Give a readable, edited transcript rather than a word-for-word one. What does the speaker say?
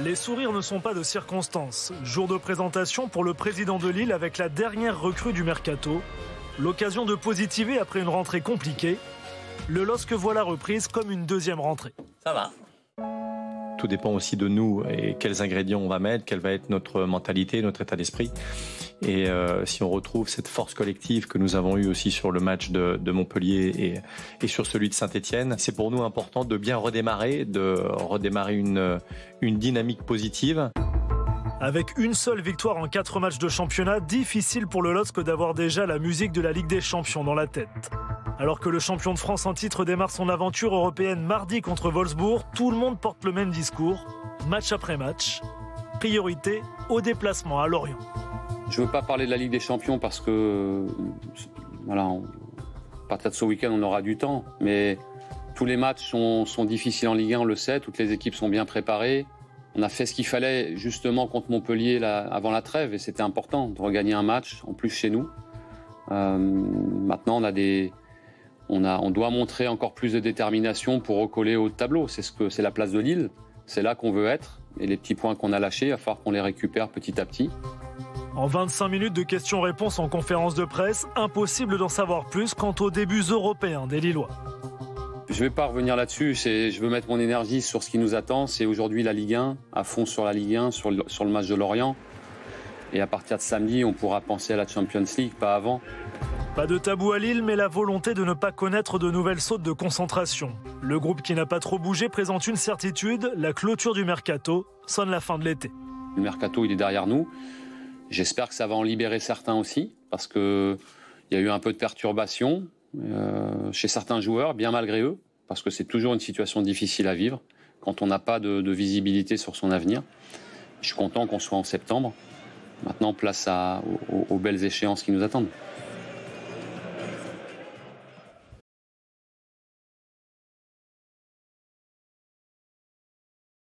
Les sourires ne sont pas de circonstance. Jour de présentation pour le président de Lille avec la dernière recrue du Mercato. L'occasion de positiver après une rentrée compliquée. Le LOSC voit la reprise comme une deuxième rentrée. Ça va. Tout dépend aussi de nous et quels ingrédients on va mettre, quelle va être notre mentalité, notre état d'esprit. Et si on retrouve cette force collective que nous avons eue aussi sur le match de Montpellier et sur celui de Saint-Etienne, c'est pour nous important de bien redémarrer, une dynamique positive. Avec une seule victoire en 4 matchs de championnat, difficile pour le LOSC d'avoir déjà la musique de la Ligue des Champions dans la tête. Alors que le champion de France en titre démarre son aventure européenne mardi contre Wolfsburg, tout le monde porte le même discours, match après match. Priorité au déplacement à Lorient. Je ne veux pas parler de la Ligue des Champions parce que, voilà, à partir de ce week-end, on aura du temps. Mais tous les matchs sont difficiles en Ligue 1, on le sait. Toutes les équipes sont bien préparées. On a fait ce qu'il fallait justement contre Montpellier avant la trêve et c'était important de regagner un match, en plus chez nous. Maintenant, on doit montrer encore plus de détermination pour recoller au tableau. C'est la place de Lille. C'est là qu'on veut être. Et les petits points qu'on a lâchés, il va falloir qu'on les récupère petit à petit. En 25 minutes de questions-réponses en conférence de presse, impossible d'en savoir plus quant aux débuts européens des Lillois. Je ne vais pas revenir là-dessus, je veux mettre mon énergie sur ce qui nous attend. C'est aujourd'hui la Ligue 1, à fond sur la Ligue 1, sur le match de Lorient. Et à partir de samedi, on pourra penser à la Champions League, pas avant. Pas de tabou à Lille, mais la volonté de ne pas connaître de nouvelles sautes de concentration. Le groupe qui n'a pas trop bougé présente une certitude, la clôture du Mercato sonne la fin de l'été. Le Mercato, il est derrière nous. J'espère que ça va en libérer certains aussi, parce qu'il y a eu un peu de perturbation chez certains joueurs, bien malgré eux, parce que c'est toujours une situation difficile à vivre quand on n'a pas de visibilité sur son avenir. Je suis content qu'on soit en septembre. Maintenant, place aux belles échéances qui nous attendent.